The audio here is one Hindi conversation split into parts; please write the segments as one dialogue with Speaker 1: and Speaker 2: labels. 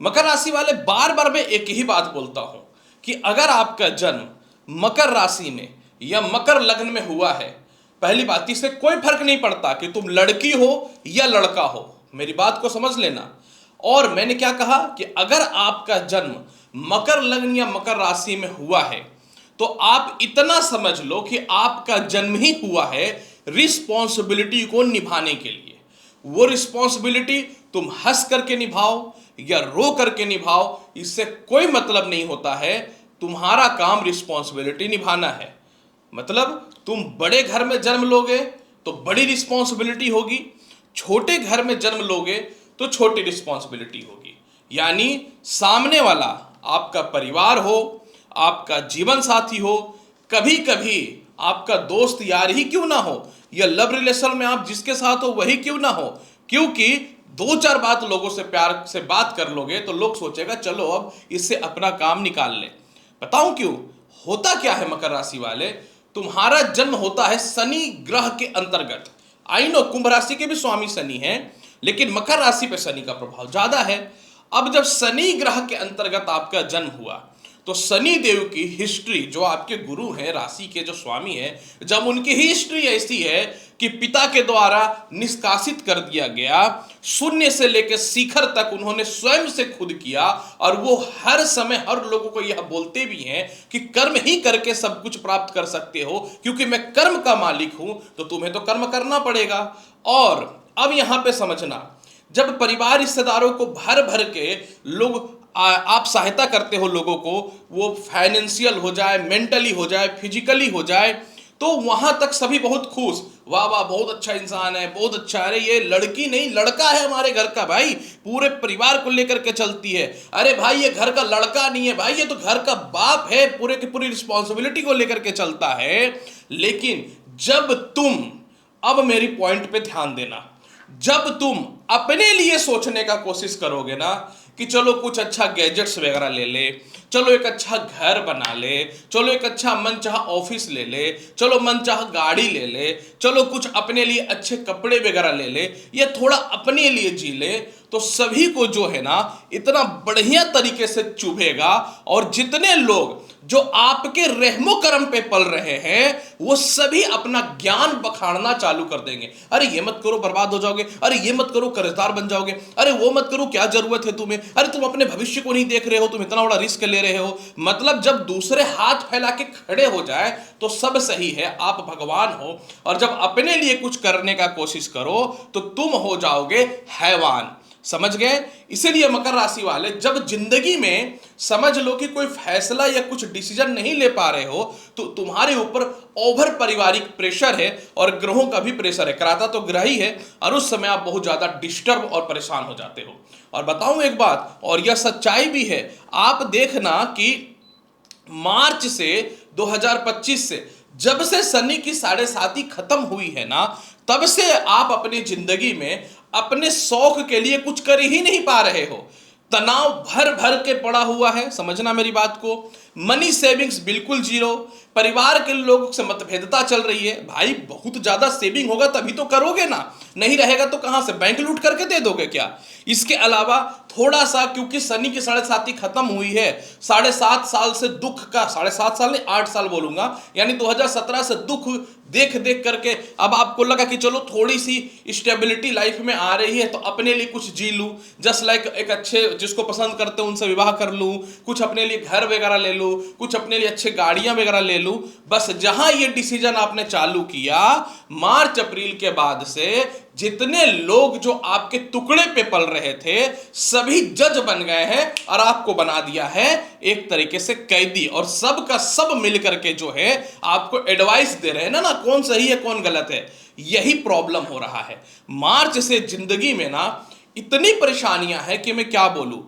Speaker 1: मकर राशि वाले बार बार मैं एक ही बात बोलता हूं कि अगर आपका जन्म मकर राशि में या मकर लग्न में हुआ है, पहली बात, इससे कोई फर्क नहीं पड़ता कि तुम लड़की हो या लड़का हो, मेरी बात को समझ लेना। और मैंने क्या कहा कि अगर आपका जन्म मकर लग्न या मकर राशि में हुआ है तो आप इतना समझ लो कि आपका जन्म ही हुआ है रिस्पॉन्सिबिलिटी को निभाने के लिए। वो रिस्पॉन्सिबिलिटी तुम हंस करके निभाओ या रो करके निभाओ, इससे कोई मतलब नहीं होता है। तुम्हारा काम रिस्पॉन्सिबिलिटी निभाना है। मतलब तुम बड़े घर में जन्म लोगे तो बड़ी रिस्पॉन्सिबिलिटी होगी, छोटे घर में जन्म लोगे तो छोटी रिस्पॉन्सिबिलिटी होगी। यानी सामने वाला आपका परिवार हो, आपका जीवन साथी हो, कभी कभी आपका दोस्त यार ही क्यों ना हो, या लव रिलेशन में आप जिसके साथ हो वही क्यों ना हो, क्योंकि दो चार बात लोगों से प्यार से बात कर लोगे तो लोग सोचेगा चलो अब इससे अपना काम निकाल ले। बताऊं क्यों? होता क्या है मकर राशि वाले, तुम्हारा जन्म होता है शनि ग्रह के अंतर्गत। आई नो कुंभ राशि के भी स्वामी शनि हैं, लेकिन मकर राशि पे शनि का प्रभाव ज्यादा है। अब जब शनि ग्रह के अंतर्गत आपका जन्म हुआ तो शनि देव की हिस्ट्री, जो आपके गुरु हैं, राशि के जो स्वामी हैं, जब उनकी हिस्ट्री ऐसी है कि पिता के द्वारा निष्कासित कर दिया गया, शून्य से लेकर शिखर तक उन्होंने स्वयं से खुद किया, और वो हर समय हर लोगों को यह बोलते भी हैं कि कर्म ही करके सब कुछ प्राप्त कर सकते हो, क्योंकि मैं कर्म का मालिक हूं, तो तुम्हें तो कर्म करना पड़ेगा। और अब यहां पे समझना, जब परिवार रिश्तेदारों को भर भर के लोग आप सहायता करते हो लोगों को, वो फाइनेंशियल हो जाए, मेंटली हो जाए, फिजिकली हो जाए, तो वहां तक सभी बहुत खुश, वाह वाह बहुत अच्छा इंसान है, बहुत अच्छा, अरे ये लड़की नहीं लड़का है हमारे घर का भाई, पूरे परिवार को लेकर के चलती है, अरे भाई ये घर का लड़का नहीं है भाई, ये तो घर का बाप है, पूरे की पूरी रिस्पॉन्सिबिलिटी को लेकर के चलता है। लेकिन जब तुम, अब मेरी पॉइंट पे ध्यान देना, जब तुम अपने लिए सोचने का कोशिश करोगे ना कि चलो कुछ अच्छा गैजेट्स वगैरह ले ले, चलो एक अच्छा घर बना ले, चलो एक अच्छा मनचाहा ऑफिस ले ले, चलो मनचाहा गाड़ी ले ले, चलो कुछ अपने लिए अच्छे कपड़े वगैरह ले ले, या थोड़ा अपने लिए जी ले, तो सभी को जो है ना इतना बढ़िया तरीके से चुभेगा। और जितने लोग जो आपके रहमो कर्म पे पल रहे हैं वो सभी अपना ज्ञान बखाड़ना चालू कर देंगे। अरे ये मत करो बर्बाद हो जाओगे, अरे ये मत करो कर्जदार बन जाओगे, अरे वो मत करो क्या जरूरत है तुम्हें, अरे तुम अपने भविष्य को नहीं देख रहे हो, तुम इतना बड़ा रिस्क ले रहे हो। मतलब जब दूसरे हाथ फैला के खड़े हो जाए तो सब सही है, आप भगवान हो, और जब अपने लिए कुछ करने का कोशिश करो तो तुम हो जाओगे हैवान। समझ गए? इसीलिए मकर राशि वाले जब जिंदगी में समझ लो कि कोई फैसला या कुछ डिसीजन नहीं ले पा रहे हो तो तुम्हारे ऊपर ओवर पारिवारिक प्रेशर है और ग्रहों का भी प्रेशर है, कराता तो ग्रह ही है, और उस समय आप बहुत ज्यादा डिस्टर्ब और परेशान हो जाते हो। और बताऊं एक बात, और यह सच्चाई भी है, आप देखना कि मार्च से 2025 से जब से शनि की 7.5 खत्म हुई है ना, तब से आप अपनी जिंदगी में अपने शौक के लिए कुछ कर ही नहीं पा रहे हो। तनाव भर भर के पड़ा हुआ है, समझना मेरी बात को। मनी सेविंग्स बिल्कुल जीरो, परिवार के लोगों से मतभेदता चल रही है। भाई बहुत ज्यादा सेविंग होगा तभी तो करोगे ना, नहीं रहेगा तो कहां से, बैंक लूट करके दे दोगे क्या? इसके अलावा थोड़ा सा, क्योंकि शनि की 7.5 खत्म हुई है, 7.5 साल से दुख का, 7.5 साल नहीं 8 साल बोलूंगा, यानी 2017 से दुख देख देख करके अब आपको लगा कि चलो थोड़ी सी स्टेबिलिटी लाइफ में आ रही है तो अपने लिए कुछ जी लूं, जस्ट लाइक एक अच्छे जिसको पसंद करते हैं उनसे विवाह कर लूं, कुछ अपने लिए घर वगैरह ले लूं, कुछ अपने लिए अच्छे गाड़ियां वगैरह ले लूं। बस जहां ये डिसीजन आपने चालू किया, मार्च अप्रैल के बाद से जितने लोग जो आपके टुकड़े पे पल रहे थे सभी जज बन गए हैं और आपको बना दिया है एक तरीके से कैदी, और सब का सब मिलकर के जो है आपको एडवाइस दे रहे हैं ना कौन सही है कौन गलत है। यही प्रॉब्लम हो रहा है। मार्च से जिंदगी में ना इतनी परेशानियां हैं कि मैं क्या बोलूं।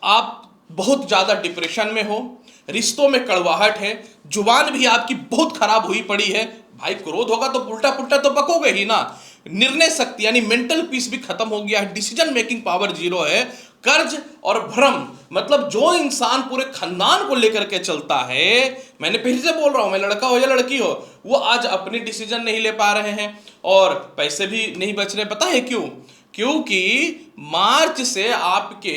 Speaker 1: आप बहुत ज्यादा डिप्रेशन में हो, रिश्तों में कड़वाहट है, जुबान भी आपकी बहुत खराब हुई पड़ी है। भाई क्रोध होगा तो उल्टा पुल्टा तो बकोगे ही ना। निर्णय शक्ति यानी मेंटल पीस भी खत्म हो गया है, डिसीजन मेकिंग पावर जीरो है। कर्ज और भ्रम, मतलब जो इंसान पूरे खानदान को लेकर के चलता है, मैंने पहले से बोल रहा हूं, मैं लड़का हो या लड़की हो, वो आज अपनी डिसीजन नहीं ले पा रहे हैं और पैसे भी नहीं बच रहे। पता है क्यों? क्योंकि मार्च से आपके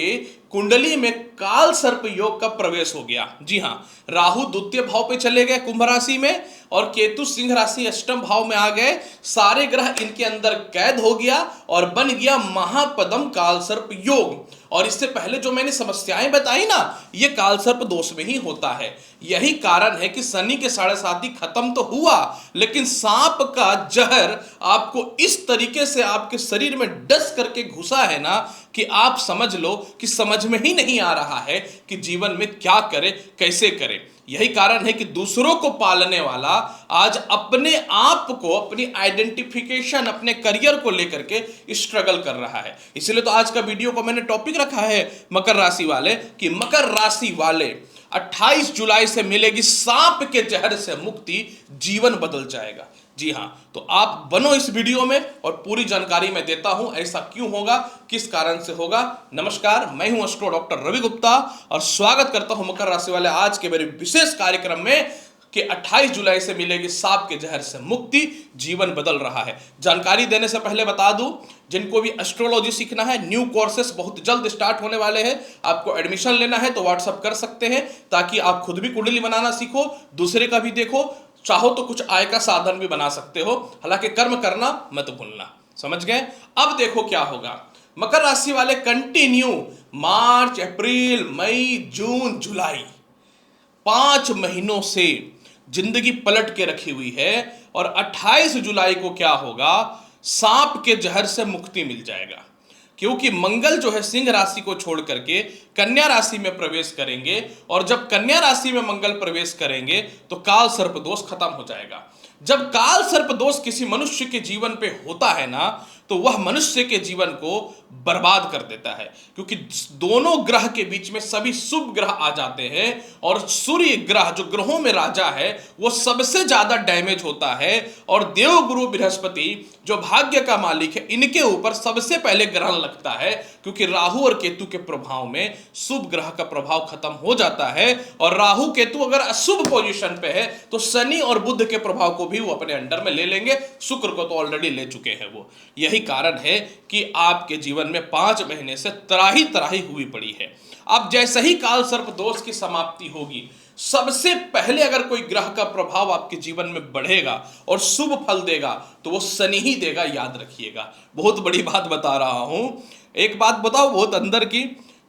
Speaker 1: कुंडली में काल सर्प योग का प्रवेश हो गया। जी हां, राहु द्वितीय भाव पे चले गए कुंभ राशि में और केतु सिंह राशि अष्टम भाव में आ गए। सारे ग्रह इनके अंदर कैद हो गया और बन गया महापदम काल सर्प योग। और इससे पहले जो मैंने समस्याएं बताई ना, ये काल सर्प दोष में ही होता है। यही कारण है कि शनि के 7.5 खत्म तो हुआ, लेकिन सांप का जहर आपको इस तरीके से आपके शरीर में डस करके घुसा है ना कि आप समझ लो कि समझ में ही नहीं आ रहा है कि जीवन में क्या करे, कैसे करे। यही कारण है कि दूसरों को पालने वाला आज अपने आप को, अपनी आइडेंटिफिकेशन, अपने करियर को लेकर के स्ट्रगल कर रहा है। इसलिए तो आज का वीडियो को मैंने टॉपिक रखा है मकर राशि वाले कि मकर राशि वाले 28 जुलाई से मिलेगी सांप के जहर से मुक्ति, जीवन बदल जाएगा। जी हां, तो आप बनो इस वीडियो में और पूरी जानकारी मैं देता हूं ऐसा क्यों होगा, किस कारण से होगा। नमस्कार, मैं हूं एस्ट्रो डॉक्टर रवि गुप्ता और स्वागत करता हूं मकर राशि वाले आज के मेरे विशेष कार्यक्रम में कि 28 जुलाई से मिलेगी सांप के जहर से मुक्ति, जीवन बदल रहा है। जानकारी देने से पहले बता दूं, जिनको भी एस्ट्रोलॉजी सीखना है, न्यू कोर्सेस बहुत जल्द स्टार्ट होने वाले हैं। आपको एडमिशन लेना है तो व्हाट्सअप कर सकते हैं, ताकि आप खुद भी कुंडली बनाना सीखो, दूसरे का भी देखो, चाहो तो कुछ आय का साधन भी बना सकते हो। हालांकि कर्म करना मत भूलना, समझ गए। अब देखो क्या होगा। मकर राशि वाले कंटिन्यू मार्च, अप्रैल, मई, जून, जुलाई 5 महीनों से जिंदगी पलट के रखी हुई है और 28 जुलाई को क्या होगा, सांप के जहर से मुक्ति मिल जाएगा। क्योंकि मंगल जो है सिंह राशि को छोड़ करके कन्या राशि में प्रवेश करेंगे और जब कन्या राशि में मंगल प्रवेश करेंगे तो काल सर्प दोष खत्म हो जाएगा। जब काल सर्प दोष किसी मनुष्य के जीवन पे होता है ना, तो वह मनुष्य के जीवन को बर्बाद कर देता है। क्योंकि दोनों ग्रह के बीच में सभी शुभ ग्रह आ जाते हैं और सूर्य ग्रह जो ग्रहों में राजा है वो सबसे ज्यादा डैमेज होता है। और देवगुरु बृहस्पति जो भाग्य का मालिक है, इनके ऊपर सबसे पहले ग्रहण लगता है। क्योंकि राहु और केतु के प्रभाव में शुभ ग्रह का प्रभाव खत्म हो जाता है और राहु केतु अगर अशुभ पोजीशन पे है तो शनि और बुध के प्रभाव को भी वो अपने अंडर में ले लेंगे। शुक्र को तो ऑलरेडी ले चुके हैं वो। यही कारण है कि आपके जीवन में 5 महीने से त्राही त्राही हुई पड़ी है। अब जैसे ही काल सर्प दोष की समाप्ति होगी, सबसे पहले अगर कोई ग्रह का प्रभाव आपके जीवन में बढ़ेगा और शुभ फल देगा तो वो शनि ही देगा, याद रखिएगा। बहुत बड़ी बात बता रहा हूं। एक बात बताओ बहुत अंदर की,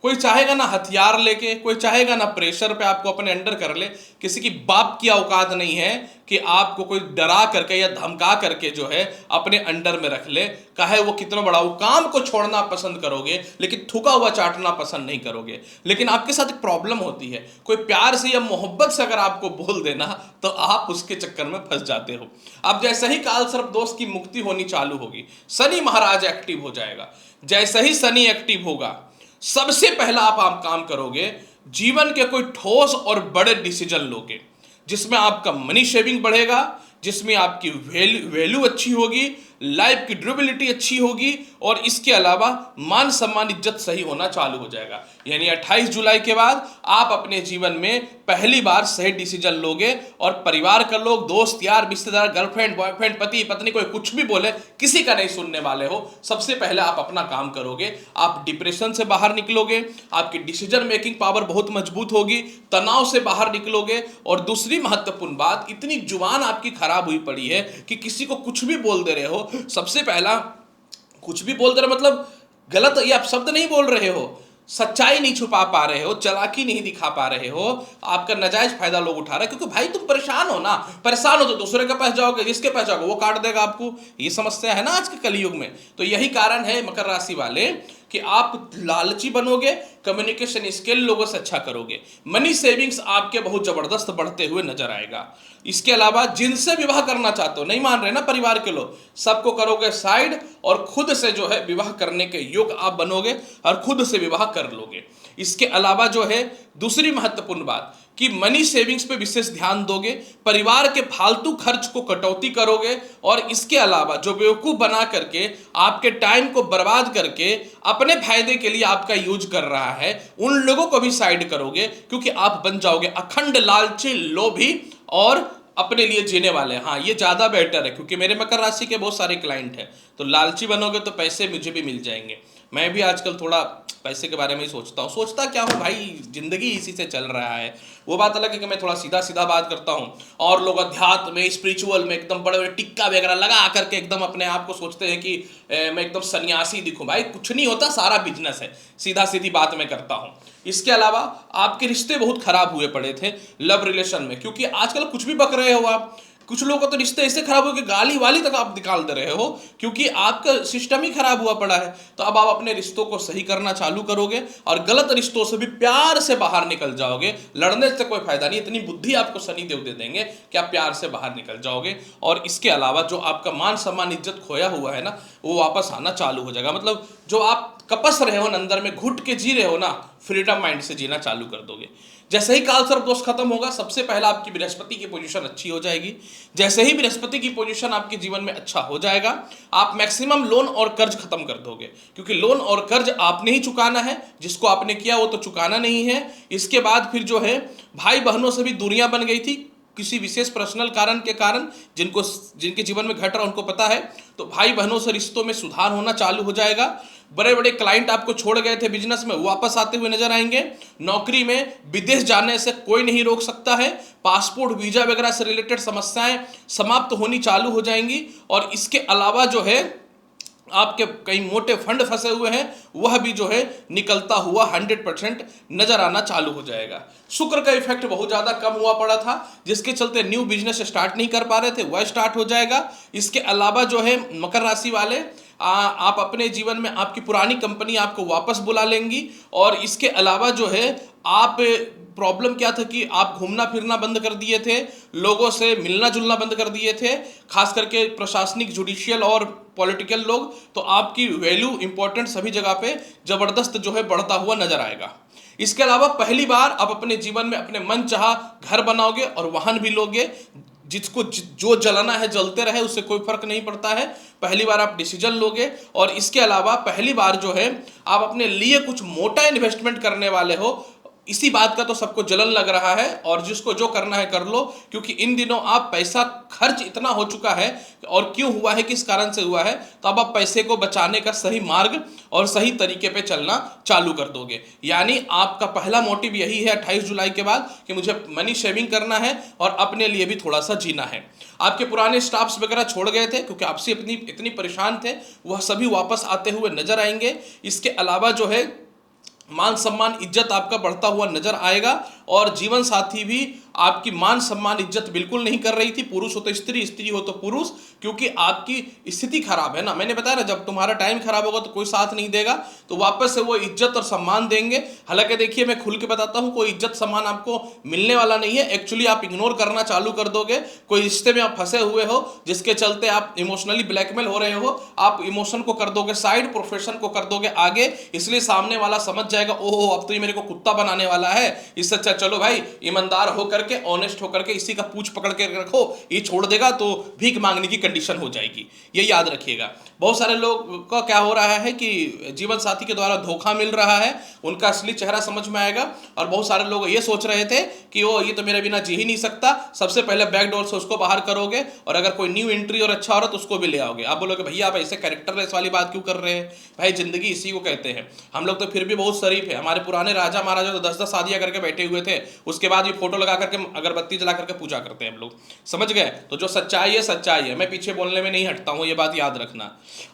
Speaker 1: कोई चाहेगा ना हथियार लेके, कोई चाहेगा ना प्रेशर पे आपको अपने अंडर कर ले। किसी की बाप की औकात नहीं है कि आपको कोई डरा करके या धमका करके जो है अपने अंडर में रख ले। चाहे वो कितना बड़ा हो, काम को छोड़ना पसंद करोगे लेकिन थूका हुआ चाटना पसंद नहीं करोगे। लेकिन आपके साथ एक प्रॉब्लम होती है, कोई प्यार से या मोहब्बत से अगर आपको बोल देना तो आप उसके चक्कर में फंस जाते हो। अब जैसे ही काल सर्प दोष की मुक्ति होनी चालू होगी, शनि महाराज एक्टिव हो जाएगा। जैसे ही शनि एक्टिव होगा, सबसे पहला आप काम करोगे, जीवन के कोई ठोस और बड़े डिसीजन लोगे जिसमें आपका मनी सेविंग बढ़ेगा, जिसमें आपकी वैल्यू अच्छी होगी, लाइफ की ड्यूरेबिलिटी अच्छी होगी और इसके अलावा मान सम्मान इज्जत सही होना चालू हो जाएगा। यानी 28 जुलाई के बाद आप अपने जीवन में पहली बार सही डिसीजन लोगे और परिवार का लोग, दोस्त यार, रिश्तेदार, गर्लफ्रेंड, बॉयफ्रेंड, पति पत्नी, कोई कुछ भी बोले किसी का नहीं सुनने वाले हो। सबसे पहले आप अपना काम करोगे, आप डिप्रेशन से बाहर निकलोगे, आपकी डिसीजन मेकिंग पावर बहुत मजबूत होगी, तनाव से बाहर निकलोगे। और दूसरी महत्वपूर्ण बात, इतनी जुबान आपकी खराब हुई पड़ी है कि किसी को कुछ भी बोल दे रहे हो। सबसे पहला, कुछ भी बोल दे रहे मतलब गलत ये आप शब्द नहीं बोल रहे हो, सच्चाई नहीं छुपा पा रहे हो, चालाकी नहीं दिखा पा रहे हो, आपका नाजायज फायदा लोग उठा रहे हैं। क्योंकि भाई तुम परेशान हो ना, परेशान हो तो दूसरे के पास जाओगे, जिसके पास जाओगे वो काट देगा आपको। ये समस्या है ना आज के कलयुग में। तो यही कारण है मकर राशि वाले कि आप लालची बनोगे, कम्युनिकेशन स्किल लोगों से अच्छा करोगे, मनी सेविंग्स आपके बहुत जबरदस्त बढ़ते हुए नजर आएगा। इसके अलावा जिनसे विवाह करना चाहते हो, नहीं मान रहे ना परिवार के लोग, सबको करोगे साइड और खुद से जो है विवाह करने के योग आप बनोगे और खुद से विवाह कर लोगे। इसके अलावा जो है दूसरी महत्वपूर्ण बात कि मनी सेविंग्स पे विशेष ध्यान दोगे, परिवार के फालतू खर्च को कटौती करोगे और इसके अलावा जो बेवकूफ बना करके आपके टाइम को बर्बाद करके अपने फायदे के लिए आपका यूज कर रहा है, उन लोगों को भी साइड करोगे। क्योंकि आप बन जाओगे अखंड लालची, लोभी और अपने लिए जीने वाले। हाँ, ये ज्यादा बेटर है क्योंकि मेरे मकर राशि के बहुत सारे क्लाइंट हैं। तो लालची बनोगे तो पैसे मुझे भी मिल जाएंगे। मैं भी आजकल थोड़ा पैसे के बारे में ही सोचता हूँ। सोचता क्या हूँ भाई, जिंदगी इसी से चल रहा है। वो बात अलग है कि मैं थोड़ा सीधा सीधा बात करता हूँ, और लोग अध्यात्म में, स्पिरिचुअल में एकदम बड़े बड़े टिक्का वगैरह लगा करके एकदम अपने आप को सोचते हैं कि मैं एकदम सन्यासी दिखूं। भाई कुछ नहीं होता, सारा बिजनेस है। सीधा सीधी बात मैं करता हूँ। इसके अलावा आपके रिश्ते बहुत खराब हुए पड़े थे लव रिलेशन में, क्योंकि आजकल कुछ भी बक रहे हो आप। कुछ लोगों का तो रिश्ते ऐसे खराब हो कि गाली वाली तक आप निकाल दे रहे हो, क्योंकि आपका सिस्टम ही खराब हुआ पड़ा है। तो अब आप अपने रिश्तों को सही करना चालू करोगे और गलत रिश्तों से भी प्यार से बाहर निकल जाओगे। लड़ने से कोई फायदा नहीं, इतनी बुद्धि आपको शनि देव दे देंगे कि आप प्यार से बाहर निकल जाओगे। और इसके अलावा जो आपका मान सम्मान इज्जत खोया हुआ है ना, वो वापस आना चालू हो जाएगा। मतलब जो आप कपस रहे हो ना, अंदर में घुट के जी रहे हो ना, फ्रीडम माइंड से जीना चालू कर दोगे। जैसे ही काल सर्प दोष खत्म होगा, सबसे पहला आपकी बृहस्पति की पोजीशन अच्छी हो जाएगी। जैसे ही बृहस्पति की पोजीशन आपके जीवन में अच्छा हो जाएगा, आप मैक्सिमम लोन और कर्ज खत्म कर दोगे, क्योंकि लोन और कर्ज आपने ही चुकाना है। जिसको आपने किया वो तो चुकाना नहीं है। इसके बाद फिर जो है, भाई बहनों से भी दूरियां बन गई थी किसी विशेष पर्सनल कारण के कारण, जिनके जीवन में घट रहा उनको पता है। तो भाई बहनों से रिश्तों में सुधार होना चालू हो जाएगा। बड़े बड़े क्लाइंट आपको छोड़ गए थे बिजनेस में, वापस आते हुए नजर आएंगे। नौकरी में विदेश जाने से कोई नहीं रोक सकता है। पासपोर्ट वीजा वगैरह से रिलेटेड समस्याएं समाप्त होनी चालू हो जाएंगी। और इसके अलावा जो है, आपके कई मोटे फंड फंसे हुए हैं, वह भी जो है निकलता हुआ 100% नजर आना चालू हो जाएगा। शुक्र का इफेक्ट बहुत ज़्यादा कम हुआ पड़ा था, जिसके चलते न्यू बिजनेस स्टार्ट नहीं कर पा रहे थे, वह स्टार्ट हो जाएगा। इसके अलावा जो है, मकर राशि वाले आप अपने जीवन में आपकी पुरानी कंपनी आपको वापस बुला लेंगी। और इसके अलावा जो है, आप प्रॉब्लम क्या था कि आप घूमना फिरना बंद कर दिए थे, लोगों से मिलना जुलना बंद कर दिए थे, खास करके प्रशासनिक, जुडिशियल और पॉलिटिकल लोग। तो आपकी वैल्यू, इंपॉर्टेंट सभी जगह पे जबरदस्त जो है बढ़ता हुआ नजर आएगा। इसके अलावा पहली बार आप अपने जीवन में अपने मन चाहा घर बनाओगे और वाहन भी लोगे। जिसको जो जलाना है जलते रहे, उससे कोई फर्क नहीं पड़ता है। पहली बार आप डिसीजन लोगे। और इसके अलावा पहली बार जो है, आप अपने लिए कुछ मोटा इन्वेस्टमेंट करने वाले हो। इसी बात का तो सबको जलन लग रहा है, और जिसको जो करना है कर लो, क्योंकि इन दिनों आप पैसा खर्च इतना हो चुका है। और क्यों हुआ है, किस कारण से हुआ है, तो अब आप पैसे को बचाने का सही मार्ग और सही तरीके पे चलना चालू कर दोगे। यानी आपका पहला मोटिव यही है 28 जुलाई के बाद, कि मुझे मनी सेविंग करना है और अपने लिए भी थोड़ा सा जीना है। आपके पुराने स्टाफ्स वगैरह छोड़ गए थे, क्योंकि आपसे इतनी परेशान थे, वह सभी वापस आते हुए नजर आएंगे। इसके अलावा जो है, मान सम्मान इज्जत आपका बढ़ता हुआ नजर आएगा। और जीवन साथी भी आपकी मान सम्मान इज्जत बिल्कुल नहीं कर रही थी, पुरुष हो तो स्त्री, स्त्री हो तो पुरुष, क्योंकि आपकी स्थिति खराब है ना। मैंने बताया ना, जब तुम्हारा टाइम खराब होगा तो कोई साथ नहीं देगा, तो वापस से वो इज्जत और सम्मान देंगे। हालांकि देखिए, मैं खुल के बताता हूँ, कोई इज्जत सम्मान आपको मिलने वाला नहीं है। एक्चुअली आप इग्नोर करना चालू कर दोगे। कोई रिश्ते में आप फंसे हुए हो, जिसके चलते आप इमोशनली ब्लैकमेल हो रहे हो, आप इमोशन को कर दोगे साइड, प्रोफेशन को कर दोगे आगे। इसलिए सामने वाला समझ जाएगा, ओहो अब तो ये मेरे को कुत्ता बनाने वाला है। इससे अच्छा चलो भाई, ईमानदार होकर के, ऑनेस्ट होकर के इसी का पूछ पकड़ के रखो। ये छोड़ देगा तो भीख मांगने की कंडीशन हो जाएगी, ये याद रखिएगा। बहुत सारे लोग का क्या हो रहा है कि जीवन साथी के द्वारा धोखा मिल रहा है, उनका असली चेहरा समझ में आएगा। और बहुत सारे लोग ये सोच रहे थे कि वो ये तो मेरे बिना जी ही नहीं सकता। सबसे पहले बैक डोर से उसको बाहर करोगे, और अगर कोई न्यू एंट्री और अच्छा औरत, उसको भी ले आओगे। आप बोलोगे भैया आप ऐसे कैरेक्टरलेस वाली बात क्यों कर रहे हैं? भाई जिंदगी इसी को कहते हैं। हम लोग तो फिर भी बहुत शरीफ है। हमारे पुराने राजा महाराजा तो 10-10 शादियां करके बैठे हुए थे, उसके बाद भी फोटो लगा करके, अगरबत्ती जला करके पूजा करते हैं हम लोग। समझ गए? तो जो सच्चाई है सच्चाई है, मैं पीछे बोलने में नहीं हटता हूँ, ये बात याद रखना।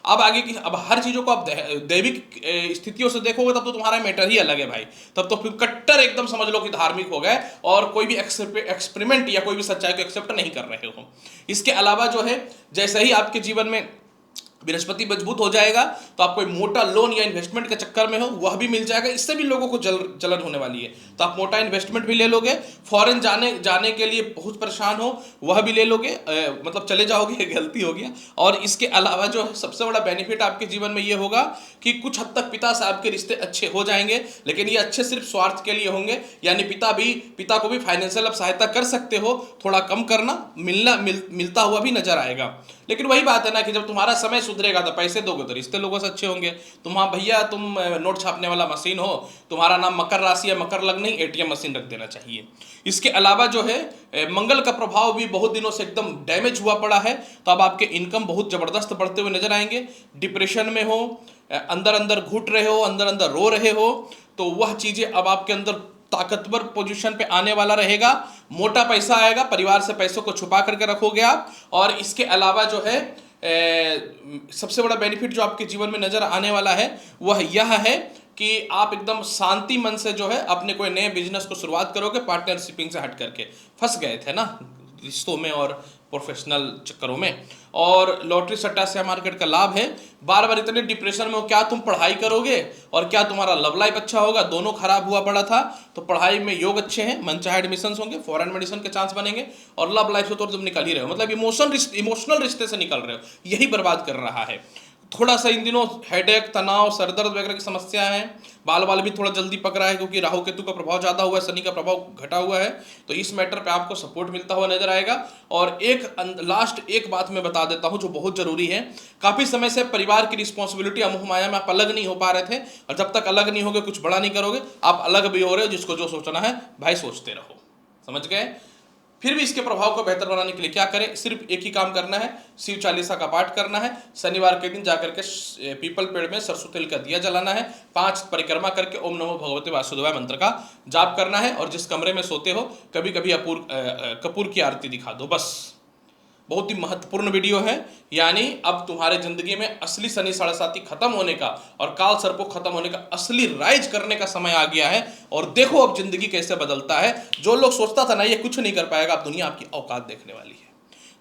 Speaker 1: अब आगे की, अब हर चीजों को आप दैविक स्थितियों से देखोगे, तब तो तुम्हारा मैटर ही अलग है भाई। तब तो फिर कट्टर एकदम समझ लो कि धार्मिक हो गए, और कोई भी एक्सपेरिमेंट या कोई भी सच्चाई को एक्सेप्ट नहीं कर रहे हो। इसके अलावा जो है, जैसे ही आपके जीवन में बृहस्पति मजबूत हो जाएगा, तो आप कोई मोटा लोन या इन्वेस्टमेंट के चक्कर में हो, वह भी मिल जाएगा। इससे भी लोगों को जलन होने वाली है, तो आप मोटा इन्वेस्टमेंट भी ले लोगे। फॉरेन जाने के लिए बहुत परेशान हो, वह भी ले लोगे, मतलब चले जाओगे, गलती हो गया। और इसके अलावा जो सबसे बड़ा बेनिफिट आपके जीवन में ये होगा कि कुछ हद तक पिता से आपके रिश्ते अच्छे हो जाएंगे, लेकिन ये अच्छे सिर्फ स्वार्थ के लिए होंगे। यानी पिता को भी फाइनेंशियल आप सहायता कर सकते हो, थोड़ा कम करना, मिलता हुआ भी नजर आएगा। लेकिन वही बात है ना कि जब तुम्हारा समय सुधरेगा तो पैसे दोगे तो रिश्ते लोगों से अच्छे होंगे। भैया तुम नोट छापने वाला मशीन हो, तुम्हारा नाम मकर राशि या मकर लग्न नहीं, एटीएम मशीन रख देना चाहिए। इसके अलावा जो है मंगल का प्रभाव भी बहुत दिनों से एकदम डैमेज हुआ पड़ा है, तो अब आपके इनकम बहुत जबरदस्त बढ़ते हुए नजर आएंगे। डिप्रेशन में हो, अंदर अंदर घुट रहे हो, अंदर अंदर रो रहे हो, तो वह चीजें अब आपके अंदर ताकतवर पोजीशन पे आने वाला रहेगा। मोटा पैसा आएगा, परिवार से पैसों को छुपा करके रखोगे आप। और इसके अलावा जो है सबसे बड़ा बेनिफिट जो आपके जीवन में नजर आने वाला है वह यह है कि आप एकदम शांति मन से जो है अपने कोई नए बिजनेस को शुरुआत करोगे, पार्टनरशिपिंग से हट करके। फंस गए थे ना रिश्तों में और प्रोफेशनल चक्करों में, और लॉटरी सट्टा शेयर मार्केट का लाभ है। बार बार इतने डिप्रेशन में हो, क्या तुम पढ़ाई करोगे और क्या तुम्हारा लव लाइफ अच्छा होगा, दोनों खराब हुआ पड़ा था। तो पढ़ाई में योग अच्छे हैं, मनचाहे एडमिशन होंगे, फॉरेन मेडिसिन के चांस बनेंगे, और लव लाइफ से तो तुम निकल ही रहे हो, मतलब इमोशनल रिश्ते से निकल रहे हो, यही बर्बाद कर रहा है। थोड़ा सा इन दिनों हेडेक, तनाव, सरदर्द वगैरह की समस्या है। बाल भी थोड़ा जल्दी पक रहा है क्योंकि राहु केतु का प्रभाव ज़्यादा हुआ है, शनि का प्रभाव घटा हुआ है, तो इस मैटर पे आपको सपोर्ट मिलता हुआ नजर आएगा। और एक बात मैं बता देता हूं जो बहुत जरूरी है। काफ़ी समय से परिवार की रिस्पॉन्सिबिलिटी मोह माया में आप अलग नहीं हो पा रहे थे, और जब तक अलग नहीं होगे कुछ बड़ा नहीं करोगे। आप अलग भी हो रहे हो, जिसको जो सोचना है भाई सोचते रहो, समझ गए। फिर भी इसके प्रभाव को बेहतर बनाने के लिए क्या करें, सिर्फ एक ही काम करना है, शिव चालीसा का पाठ करना है। शनिवार के दिन जाकर के पीपल पेड़ में सरसों तेल का दिया जलाना है, 5 परिक्रमा करके ओम नमो भगवते वासुदेवाय मंत्र का जाप करना है। और जिस कमरे में सोते हो कभी कभी कपूर की आरती दिखा दो, बस। बहुत ही महत्वपूर्ण वीडियो है, यानी अब तुम्हारे जिंदगी में असली शनि साढ़े खत्म होने का और काल सर्प खत्म होने का, असली राइज करने का समय आ गया है। और देखो अब जिंदगी कैसे बदलता है। जो लोग सोचता था ना ये कुछ नहीं कर पाएगा, अब दुनिया आपकी औकात देखने वाली है।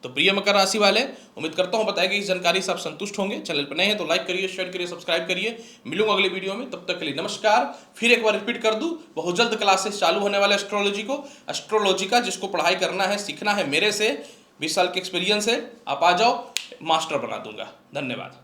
Speaker 1: तो प्रिय मकर राशि वाले, उम्मीद करता हूं बताएगा इस जानकारी से आप संतुष्ट होंगे। चैनल पर नए हैं तो लाइक करिए, शेयर करिए, सब्सक्राइब करिए। मिलूंगा अगले वीडियो में, तब तक के लिए नमस्कार। फिर एक बार रिपीट कर दूं, बहुत जल्द क्लासेस चालू होने वाले एस्ट्रोलॉजी का, जिसको पढ़ाई करना है, सीखना है मेरे से, 20 साल के एक्सपीरियंस है, आप आ जाओ, मास्टर बना दूंगा। धन्यवाद।